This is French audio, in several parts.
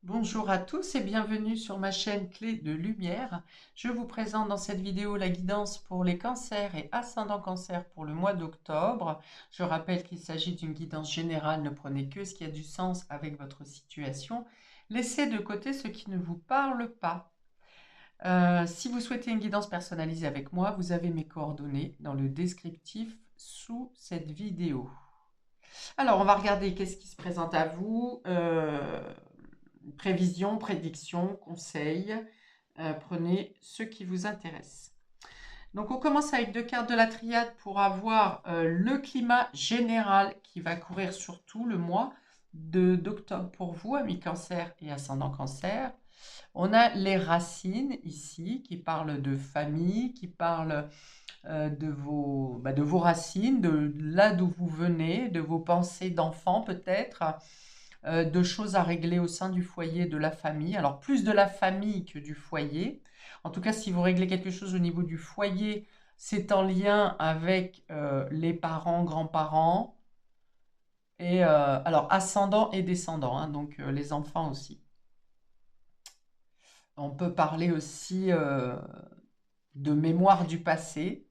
Bonjour à tous et bienvenue sur ma chaîne Clé de Lumière. Je vous présente dans cette vidéo la guidance pour les cancers et ascendant cancer pour le mois d'octobre. Je rappelle qu'il s'agit d'une guidance générale, ne prenez que ce qui a du sens avec votre situation. Laissez de côté ce qui ne vous parle pas. Si vous souhaitez une guidance personnalisée avec moi, vous avez mes coordonnées dans le descriptif sous cette vidéo. Alors, on va regarder qu'est-ce qui se présente à vous. Prévision, prédiction, conseils. Prenez ce qui vous intéresse. Donc, on commence avec 2 cartes de la triade pour avoir le climat général qui va courir sur tout le mois d'octobre pour vous, amis cancer et ascendant cancer. On a les racines ici qui parlent de famille, qui parlent de vos racines, de là d'où vous venez, de vos pensées d'enfant peut-être, de choses à régler au sein du foyer, de la famille. Alors plus de la famille que du foyer. En tout cas, si vous réglez quelque chose au niveau du foyer, c'est en lien avec les parents, grands-parents, et alors ascendants et descendants, hein, donc les enfants aussi. On peut parler aussi de mémoire du passé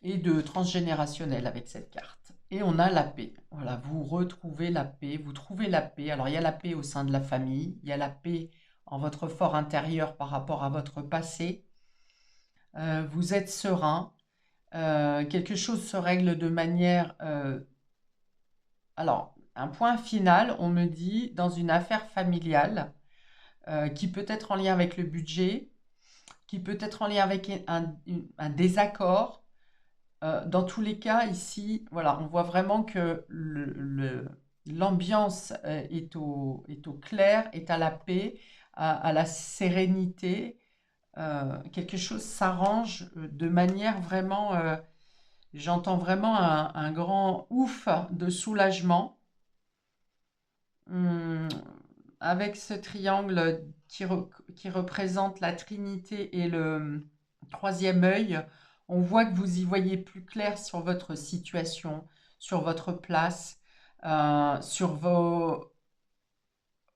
et de transgénérationnel avec cette carte. Et on a la paix. Voilà, vous retrouvez la paix, vous trouvez la paix. Alors il y a la paix au sein de la famille, il y a la paix en votre fort intérieur par rapport à votre passé. Vous êtes serein. Quelque chose se règle de manière... alors, un point final, on me dit, dans une affaire familiale, qui peut être en lien avec le budget, qui peut être en lien avec un désaccord. Dans tous les cas, ici, voilà, on voit vraiment que l'ambiance est au clair, est à la paix, à la sérénité. Quelque chose s'arrange de manière vraiment, j'entends vraiment un grand ouf de soulagement. Hum, avec ce triangle qui représente la Trinité et le troisième œil, on voit que vous y voyez plus clair sur votre situation, sur votre place, sur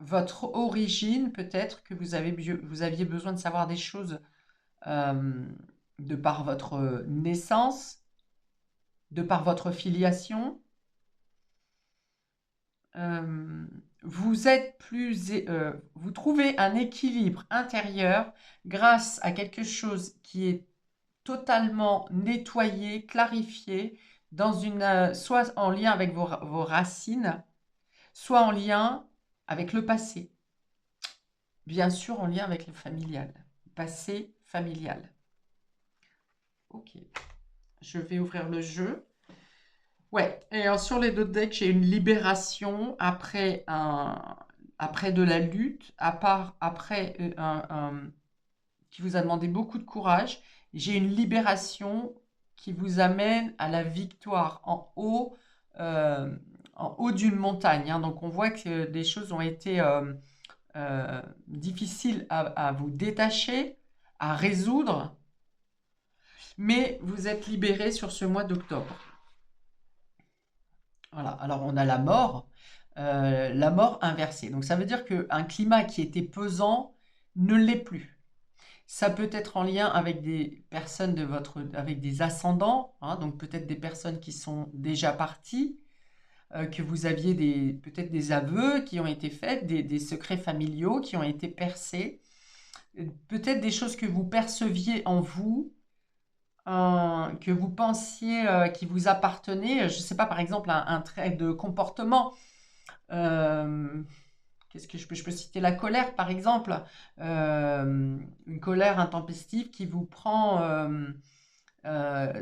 votre origine peut-être, que vous aviez besoin de savoir des choses euh, de par votre naissance, de par votre filiation. Euh, vous trouvez un équilibre intérieur grâce à quelque chose qui est totalement nettoyé, clarifié, soit en lien avec vos racines, soit en lien avec le passé. Bien sûr, en lien avec le familial. Passé familial. Ok. Je vais ouvrir le jeu. Ouais, et sur les deux decks, j'ai une libération après de la lutte, après qui vous a demandé beaucoup de courage. J'ai une libération qui vous amène à la victoire euh, en haut d'une montagne, hein. Donc on voit que des choses ont été difficiles à vous détacher, à résoudre, mais vous êtes libéré sur ce mois d'octobre. Voilà, alors on a la mort inversée. Donc ça veut dire qu'un climat qui était pesant ne l'est plus. Ça peut être en lien avec des personnes avec des ascendants, hein, donc peut-être des personnes qui sont déjà parties, que vous aviez peut-être des aveux qui ont été faits, des secrets familiaux qui ont été percés, peut-être des choses que vous perceviez en vous, que vous pensiez qui vous appartenait, je ne sais pas, par exemple, un trait de comportement. Euh, Qu'est-ce que je peux citer la colère, par exemple, une colère intempestive qui vous prend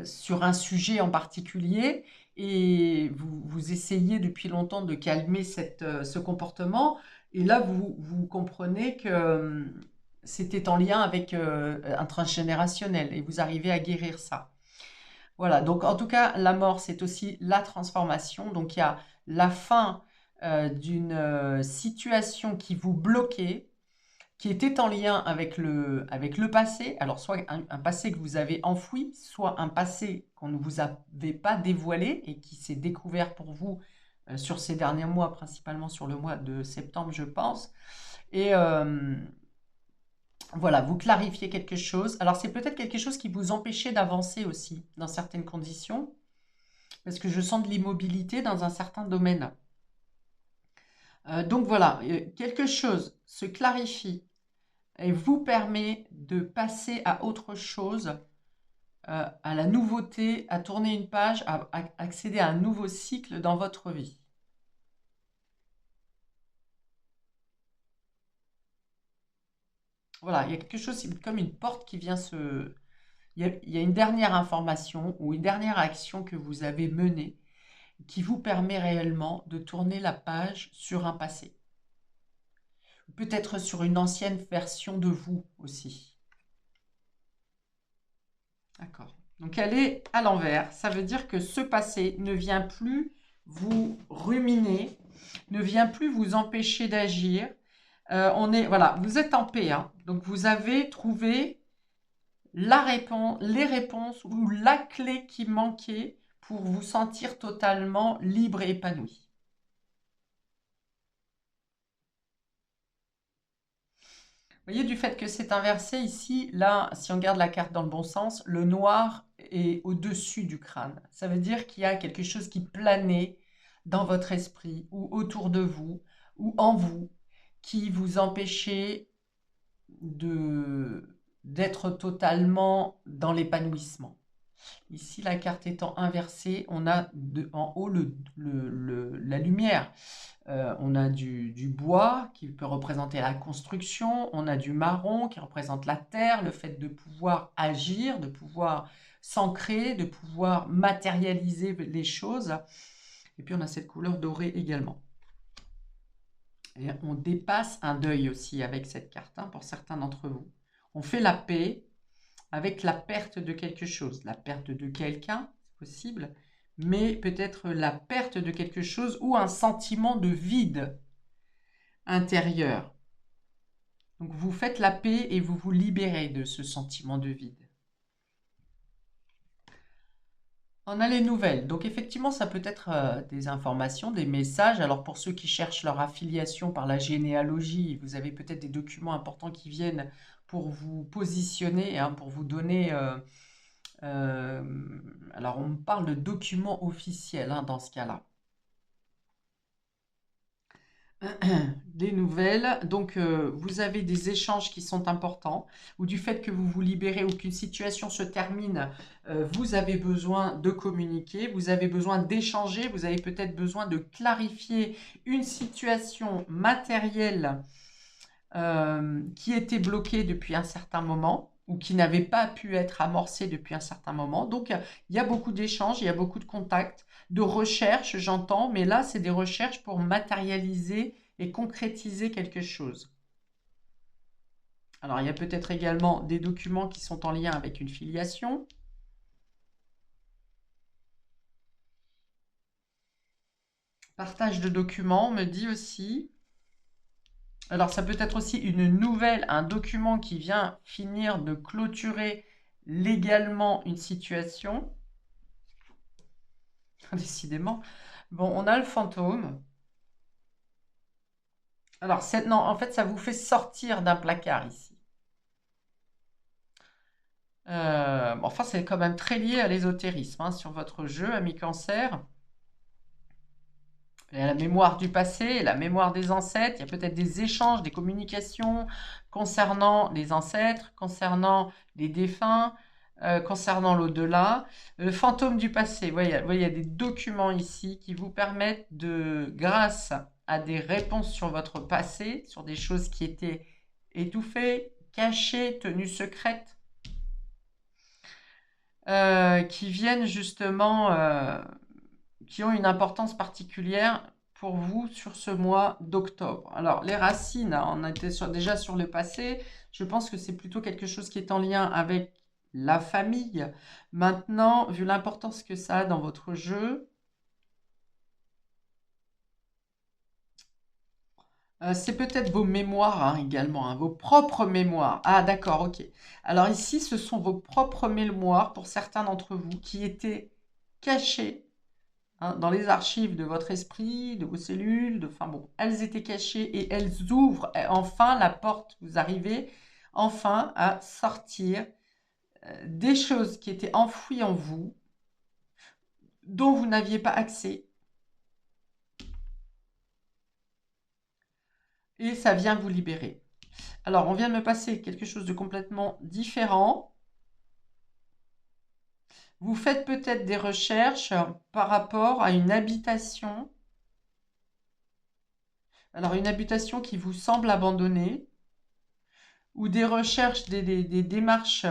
sur un sujet en particulier et vous essayez depuis longtemps de calmer ce comportement et là vous comprenez que c'était en lien avec un transgénérationnel et vous arrivez à guérir ça. Voilà, donc en tout cas, la mort, c'est aussi la transformation. Donc il y a la fin d'une situation qui vous bloquait, qui était en lien avec le passé. Alors soit un passé que vous avez enfoui, soit un passé qu'on ne vous avait pas dévoilé et qui s'est découvert pour vous sur ces derniers mois, principalement sur le mois de septembre, je pense. Et voilà, vous clarifiez quelque chose. Alors, c'est peut-être quelque chose qui vous empêchait d'avancer aussi dans certaines conditions, parce que je sens de l'immobilité dans un certain domaine. Donc voilà, quelque chose se clarifie et vous permet de passer à autre chose, à la nouveauté, à tourner une page, à accéder à un nouveau cycle dans votre vie. Voilà, il y a quelque chose comme une porte qui vient se... Il y a une dernière information ou une dernière action que vous avez menée qui vous permet réellement de tourner la page sur un passé. Peut-être sur une ancienne version de vous aussi. D'accord. Donc elle est à l'envers. Ça veut dire que ce passé ne vient plus vous ruminer, ne vient plus vous empêcher d'agir. Voilà, vous êtes en paix, hein. Donc vous avez trouvé la réponse, les réponses ou la clé qui manquait pour vous sentir totalement libre et épanoui. Vous voyez, du fait que c'est inversé ici, là, si on garde la carte dans le bon sens, le noir est au-dessus du crâne. Ça veut dire qu'il y a quelque chose qui planait dans votre esprit ou autour de vous ou en vous qui vous empêchait d'être totalement dans l'épanouissement. Ici, la carte étant inversée, on a en haut la lumière. On a du bois qui peut représenter la construction, on a du marron qui représente la terre, le fait de pouvoir agir, de pouvoir s'ancrer, de pouvoir matérialiser les choses. Et puis on a cette couleur dorée également. Et on dépasse un deuil aussi avec cette carte, hein, pour certains d'entre vous. On fait la paix avec la perte de quelque chose, la perte de quelqu'un, c'est possible, mais peut-être la perte de quelque chose ou un sentiment de vide intérieur. Donc vous faites la paix et vous vous libérez de ce sentiment de vide. On a les nouvelles. Donc effectivement, ça peut être des informations, des messages. Alors pour ceux qui cherchent leur affiliation par la généalogie, vous avez peut-être des documents importants qui viennent pour vous positionner, hein, pour vous donner... alors on parle de documents officiels, hein, dans ce cas-là. Des nouvelles. Donc, vous avez des échanges qui sont importants, ou du fait que vous vous libérez ou qu'une situation se termine, vous avez besoin de communiquer, vous avez besoin d'échanger, vous avez peut-être besoin de clarifier une situation matérielle qui était bloquée depuis un certain moment ou qui n'avait pas pu être amorcée depuis un certain moment. Donc, il y a beaucoup d'échanges, il y a beaucoup de contacts, de recherches, j'entends, mais là, c'est des recherches pour matérialiser et concrétiser quelque chose. Alors, il y a peut-être également des documents qui sont en lien avec une filiation. Partage de documents, on me dit aussi. Alors, ça peut être aussi une nouvelle, un document qui vient finir de clôturer légalement une situation. Décidément. Bon, on a le fantôme. Alors, non, en fait, ça vous fait sortir d'un placard ici. Enfin, c'est quand même très lié à l'ésotérisme, hein, sur votre jeu, ami Cancer. Il y a la mémoire du passé, la mémoire des ancêtres. Il y a peut-être des échanges, des communications concernant les ancêtres, concernant les défunts, concernant l'au-delà. Le fantôme du passé. Vous voyez, il y a des documents ici qui vous permettent de, grâce à des réponses sur votre passé, sur des choses qui étaient étouffées, cachées, tenues secrètes, qui viennent justement, qui ont une importance particulière pour vous sur ce mois d'octobre. Alors, les racines, on était déjà sur le passé. Je pense que c'est plutôt quelque chose qui est en lien avec la famille. Maintenant, vu l'importance que ça a dans votre jeu, c'est peut-être vos mémoires, hein, également, hein, vos propres mémoires. Ah, d'accord, ok. Alors ici, ce sont vos propres mémoires, pour certains d'entre vous, qui étaient cachées hein, dans les archives de votre esprit, de vos cellules, enfin bon, elles étaient cachées et elles ouvrent enfin la porte. Vous arrivez enfin à sortir des choses qui étaient enfouies en vous, dont vous n'aviez pas accès. Et ça vient vous libérer. Alors, on vient de me passer quelque chose de complètement différent. Vous faites peut-être des recherches par rapport à une habitation. Alors, une habitation qui vous semble abandonnée, ou des recherches, des démarches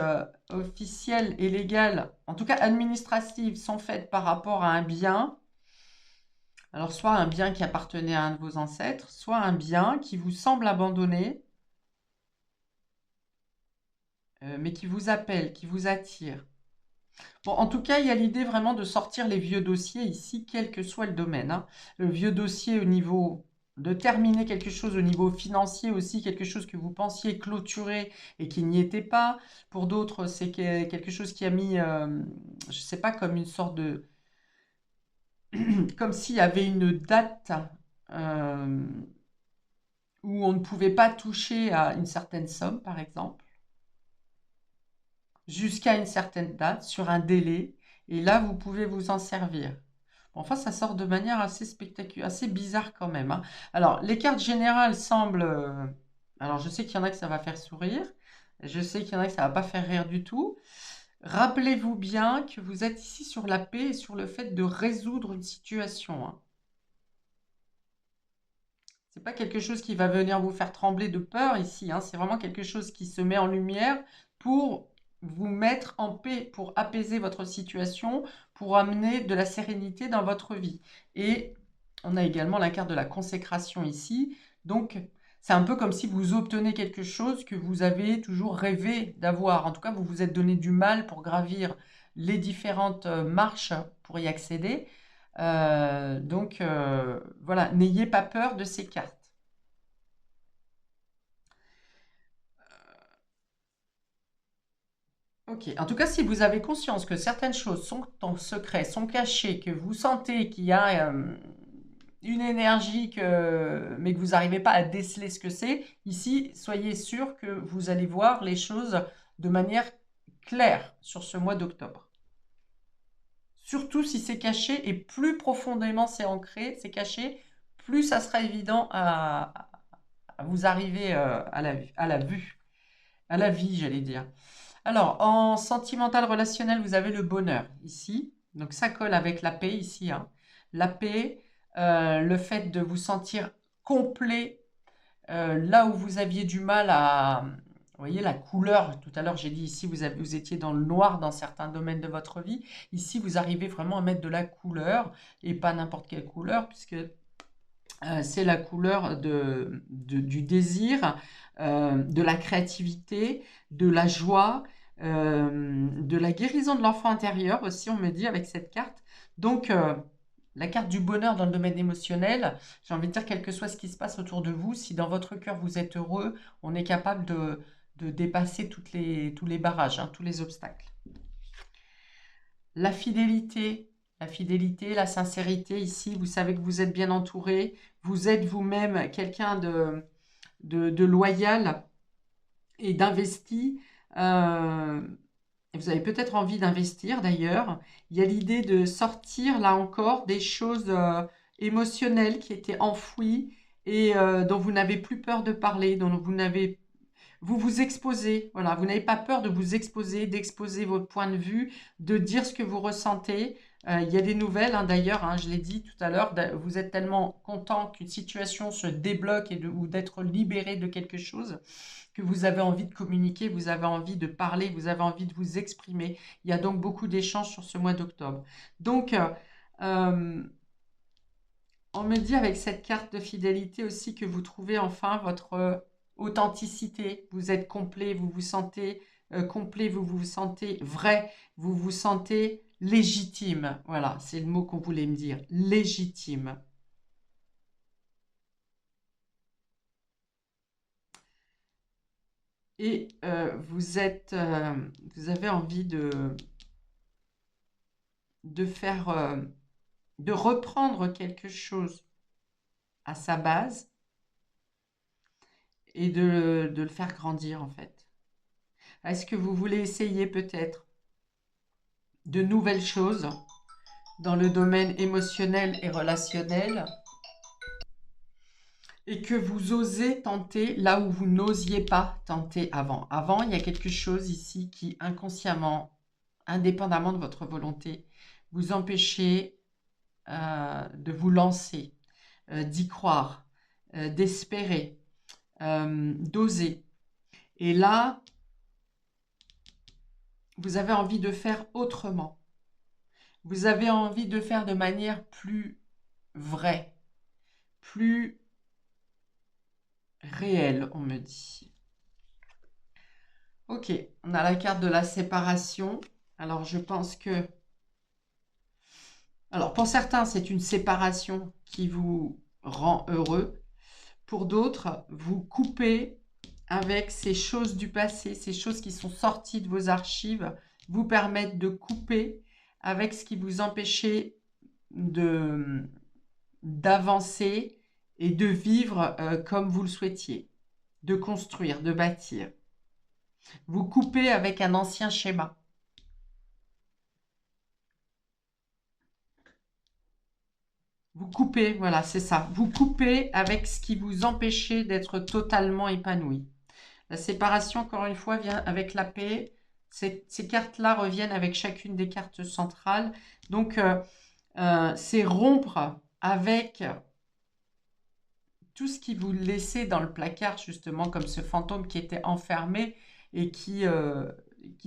officielles et légales, en tout cas administratives, sont faites par rapport à un bien. Alors, soit un bien qui appartenait à un de vos ancêtres, soit un bien qui vous semble abandonné, mais qui vous appelle, qui vous attire. Bon, en tout cas, il y a l'idée vraiment de sortir les vieux dossiers ici, quel que soit le domaine, hein. Le vieux dossier au niveau de terminer quelque chose au niveau financier aussi, quelque chose que vous pensiez clôturer et qui n'y était pas. Pour d'autres, c'est quelque chose qui a mis, je ne sais pas, comme une sorte de... comme s'il y avait une date euh, où on ne pouvait pas toucher à une certaine somme, par exemple, jusqu'à une certaine date, sur un délai, et là, vous pouvez vous en servir. Bon, enfin, ça sort de manière assez spectaculaire, assez bizarre quand même, hein. Alors, les cartes générales semblent... alors, je sais qu'il y en a que ça va faire sourire, je sais qu'il y en a que ça va pas faire rire du tout. Rappelez-vous bien que vous êtes ici sur la paix et sur le fait de résoudre une situation, hein. C'est pas quelque chose qui va venir vous faire trembler de peur ici, hein. C'est vraiment quelque chose qui se met en lumière pour vous mettre en paix, pour apaiser votre situation, pour amener de la sérénité dans votre vie. Et on a également la carte de la consécration ici. Donc, c'est un peu comme si vous obtenez quelque chose que vous avez toujours rêvé d'avoir. En tout cas, vous vous êtes donné du mal pour gravir les différentes marches pour y accéder. Voilà, n'ayez pas peur de ces cartes. Ok, en tout cas, si vous avez conscience que certaines choses sont en secret, sont cachées, que vous sentez qu'il y a une énergie, mais que vous n'arrivez pas à déceler ce que c'est, ici, soyez sûr que vous allez voir les choses de manière claire sur ce mois d'octobre. Surtout si c'est caché et plus profondément c'est ancré, c'est caché, plus ça sera évident à vous arriver à la vue, à la vie, j'allais dire. Alors, en sentimental relationnel, vous avez le bonheur ici. Donc, ça colle avec la paix ici, hein. La paix, le fait de vous sentir complet, là où vous aviez du mal à... Vous voyez, la couleur, tout à l'heure j'ai dit ici, vous étiez dans le noir dans certains domaines de votre vie. Ici, vous arrivez vraiment à mettre de la couleur, et pas n'importe quelle couleur, puisque c'est la couleur du désir, de la créativité, de la joie, de la guérison de l'enfant intérieur aussi, on me dit avec cette carte. Donc, la carte du bonheur dans le domaine émotionnel, j'ai envie de dire, quel que soit ce qui se passe autour de vous, si dans votre cœur vous êtes heureux, on est capable de dépasser tous les barrages, hein, tous les obstacles. La fidélité, la sincérité, ici, vous savez que vous êtes bien entouré, vous êtes vous-même quelqu'un de loyal et d'investi. Vous avez peut-être envie d'investir d'ailleurs. Il y a l'idée de sortir, là encore, des choses émotionnelles qui étaient enfouies et dont vous n'avez plus peur de parler, dont vous vous exposez, voilà, vous n'avez pas peur de vous exposer, d'exposer votre point de vue, de dire ce que vous ressentez. Il y a des nouvelles, hein, d'ailleurs, hein, je l'ai dit tout à l'heure, vous êtes tellement content qu'une situation se débloque ou d'être libéré de quelque chose que vous avez envie de communiquer, vous avez envie de parler, vous avez envie de vous exprimer. Il y a donc beaucoup d'échanges sur ce mois d'octobre. Donc, on me dit avec cette carte de fidélité aussi que vous trouvez enfin votre authenticité. Vous êtes complet, vous vous sentez complet, vous vous sentez vrai, vous vous sentez légitime. Voilà, c'est le mot qu'on voulait me dire. Légitime. Et vous avez envie de faire de reprendre quelque chose à sa base et de le faire grandir en fait. Est-ce que vous voulez essayer peut-être de nouvelles choses dans le domaine émotionnel et relationnel et que vous osez tenter là où vous n'osiez pas tenter avant. Avant, il y a quelque chose ici qui inconsciemment, indépendamment de votre volonté, vous empêchez de vous lancer, d'y croire, d'espérer, d'oser. Et là, vous avez envie de faire autrement. Vous avez envie de faire de manière plus vraie, plus réelle, on me dit. Ok, on a la carte de la séparation. Alors, je pense que... Alors, pour certains, c'est une séparation qui vous rend heureux. Pour d'autres, vous coupez avec ces choses du passé, ces choses qui sont sorties de vos archives, vous permettent de couper avec ce qui vous empêchait d'avancer et de vivre comme vous le souhaitiez, de construire, de bâtir. Vous coupez avec un ancien schéma. Vous coupez, voilà, c'est ça. Vous coupez avec ce qui vous empêchait d'être totalement épanoui. La séparation, encore une fois, vient avec la paix. Ces cartes-là reviennent avec chacune des cartes centrales. Donc, c'est rompre avec tout ce qui vous laissait dans le placard, justement, comme ce fantôme qui était enfermé et qui ne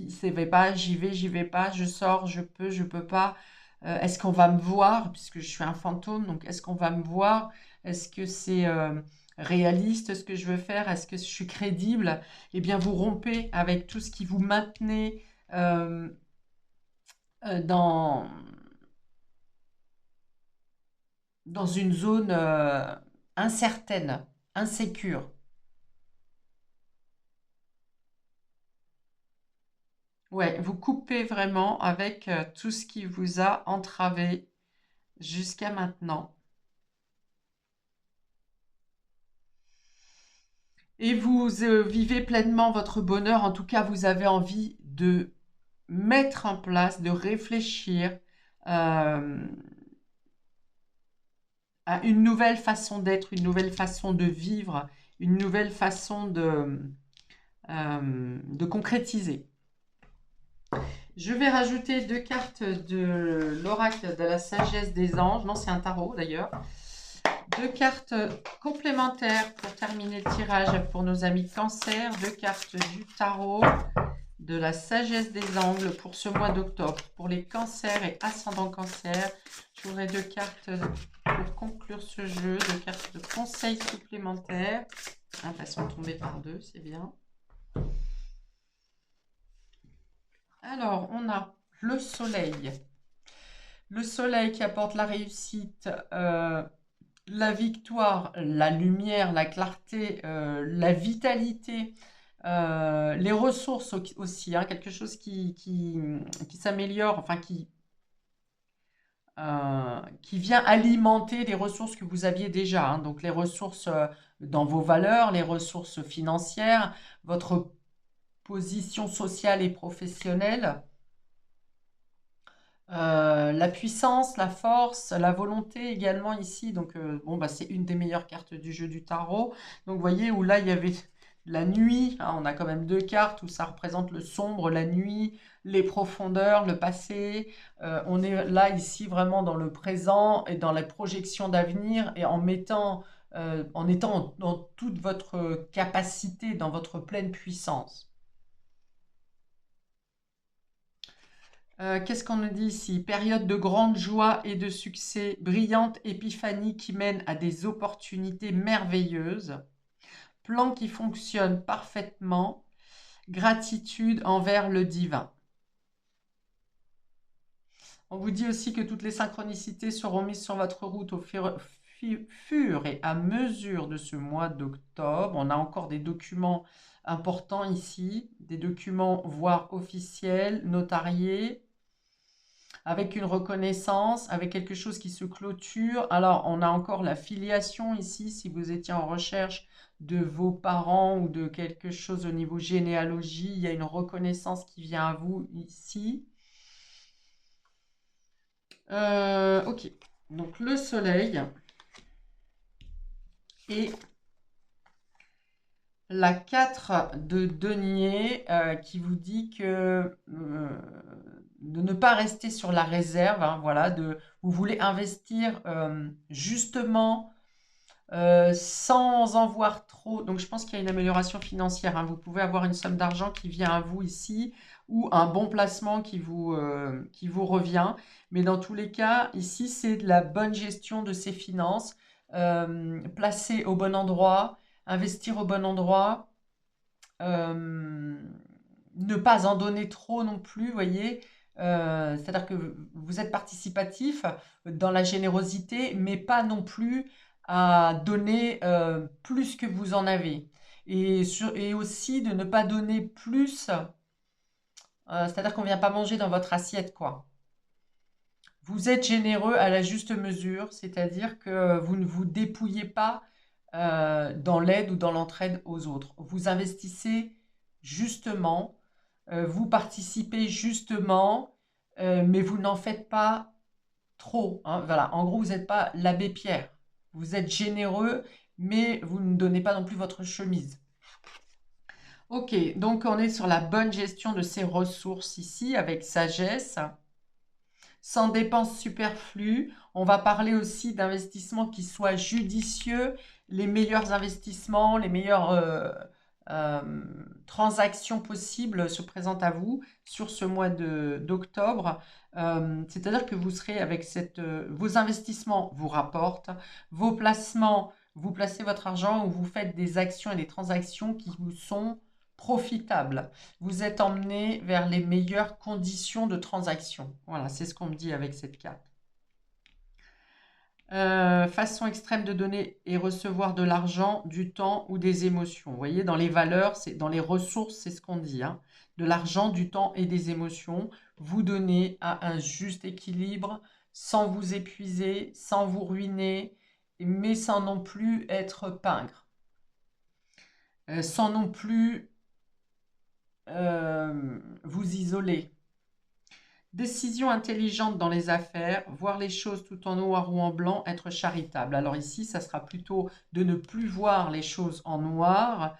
savait pas, j'y vais pas, je sors, je peux pas. Est-ce qu'on va me voir, puisque je suis un fantôme, donc est-ce qu'on va me voir? Est-ce que c'est réaliste ce que je veux faire? Est-ce que je suis crédible? Eh bien, vous rompez avec tout ce qui vous maintenait dans une zone incertaine, insécure. Ouais, vous coupez vraiment avec tout ce qui vous a entravé jusqu'à maintenant. Et vous vivez pleinement votre bonheur. En tout cas, vous avez envie de mettre en place, de réfléchir à une nouvelle façon d'être, une nouvelle façon de vivre, une nouvelle façon de concrétiser. Je vais rajouter 2 cartes de l'oracle de la sagesse des anges. Non, c'est un tarot d'ailleurs. 2 cartes complémentaires pour terminer le tirage pour nos amis cancer. 2 cartes du tarot de la sagesse des angles pour ce mois d'octobre. Pour les cancers et ascendant cancer, j'aurai 2 cartes pour conclure ce jeu. 2 cartes de conseils supplémentaires. Ah, elles sont tombées par 2, c'est bien. Alors, on a le soleil. Le soleil qui apporte la réussite, la victoire, la lumière, la clarté, la vitalité, les ressources aussi, hein, quelque chose qui s'améliore, enfin qui vient alimenter les ressources que vous aviez déjà. Hein. Donc les ressources dans vos valeurs, les ressources financières, votre position sociale et professionnelle. La puissance, la force, la volonté également ici. Donc, bon, bah, c'est une des meilleures cartes du jeu du tarot. Donc, vous voyez où là, il y avait la nuit. Hein, on a quand même 2 cartes où ça représente le sombre, la nuit, les profondeurs, le passé. On est là, ici, vraiment dans le présent et dans la projection d'avenir et en étant dans toute votre capacité, dans votre pleine puissance. Qu'est-ce qu'on nous dit ici? Période de grande joie et de succès, brillante épiphanie qui mène à des opportunités merveilleuses, plan qui fonctionne parfaitement, gratitude envers le divin. On vous dit aussi que toutes les synchronicités seront mises sur votre route au fur et à mesure de ce mois d'octobre. On a encore des documents importants ici, des documents voire officiels, notariés. avec une reconnaissance, avec quelque chose qui se clôture. Alors, on a encore la filiation ici, si vous étiez en recherche de vos parents ou de quelque chose au niveau généalogie, il y a une reconnaissance qui vient à vous ici. Ok, donc le soleil et la 4 de denier qui vous dit que de ne pas rester sur la réserve, hein, voilà, vous voulez investir justement sans en voir trop. Donc je pense qu'il y a une amélioration financière, hein. Vous pouvez avoir une somme d'argent qui vient à vous ici ou un bon placement qui vous revient. Mais dans tous les cas, ici, c'est de la bonne gestion de ses finances, placer au bon endroit, investir au bon endroit, ne pas en donner trop non plus, voyez. C'est-à-dire que vous êtes participatif dans la générosité, mais pas non plus à donner plus que vous en avez. Et aussi de ne pas donner plus, c'est-à-dire qu'on ne vient pas manger dans votre assiette, quoi. Vous êtes généreux à la juste mesure, c'est-à-dire que vous ne vous dépouillez pas dans l'aide ou dans l'entraide aux autres. Vous investissez justement, vous participez justement, mais vous n'en faites pas trop, hein. Voilà, en gros, vous n'êtes pas l'abbé Pierre. Vous êtes généreux, mais vous ne donnez pas non plus votre chemise. Ok, donc on est sur la bonne gestion de ses ressources ici, avec sagesse, sans dépenses superflues. On va parler aussi d'investissements qui soient judicieux, les meilleurs investissements, les meilleures transactions possibles se présentent à vous sur ce mois d'octobre. C'est-à-dire que vous serez avec vos investissements vous rapportent, vos placements, vous placez votre argent ou vous faites des actions et des transactions qui vous sont profitables. Vous êtes emmené vers les meilleures conditions de transaction. Voilà, c'est ce qu'on me dit avec cette carte. Façon extrême de donner et recevoir de l'argent, du temps ou des émotions. Vous voyez, dans les valeurs, dans les ressources, c'est ce qu'on dit, hein. De l'argent, du temps et des émotions. Vous donnez à un juste équilibre, sans vous épuiser, sans vous ruiner, mais sans non plus être pingre. Sans non plus vous isoler. Décision intelligente dans les affaires, voir les choses tout en noir ou en blanc, être charitable. Alors ici, ça sera plutôt de ne plus voir les choses en noir.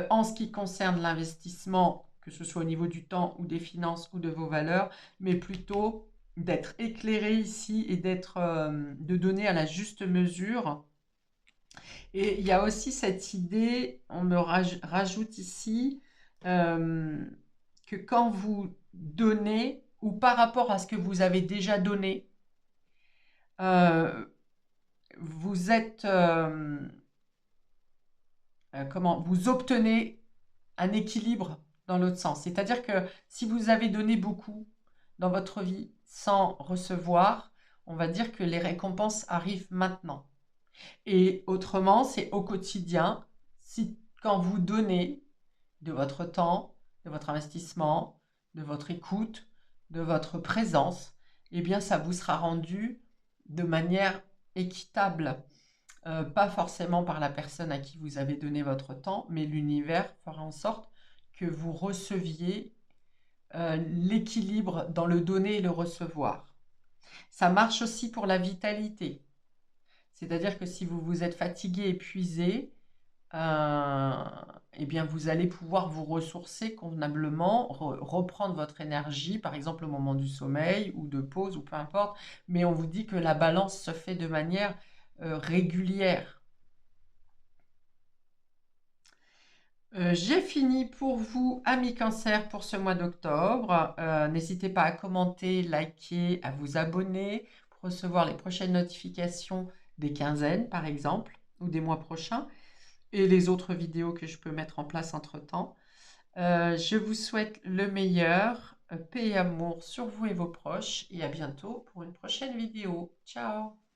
En ce qui concerne l'investissement, que ce soit au niveau du temps ou des finances ou de vos valeurs, mais plutôt d'être éclairé ici et de donner à la juste mesure. Et il y a aussi cette idée, on me rajoute ici, que quand vous donnez, ou par rapport à ce que vous avez déjà donné, vous êtes, vous obtenez un équilibre dans l'autre sens. C'est-à-dire que si vous avez donné beaucoup dans votre vie sans recevoir, on va dire que les récompenses arrivent maintenant. Et autrement, c'est au quotidien, quand vous donnez de votre temps, de votre investissement, de votre écoute, de votre présence, eh bien, ça vous sera rendu de manière équitable. Pas forcément par la personne à qui vous avez donné votre temps, mais l'univers fera en sorte que vous receviez l'équilibre dans le donner et le recevoir. Ça marche aussi pour la vitalité. C'est-à-dire que si vous vous êtes fatigué, épuisé, eh bien vous allez pouvoir vous ressourcer convenablement, reprendre votre énergie, par exemple au moment du sommeil ou de pause ou peu importe. Mais on vous dit que la balance se fait de manière régulière. J'ai fini pour vous, amis Cancer, pour ce mois d'octobre. N'hésitez pas à commenter, liker, à vous abonner pour recevoir les prochaines notifications des quinzaines, par exemple, ou des mois prochains, et les autres vidéos que je peux mettre en place entre-temps. Je vous souhaite le meilleur, paix et amour sur vous et vos proches, et à bientôt pour une prochaine vidéo. Ciao!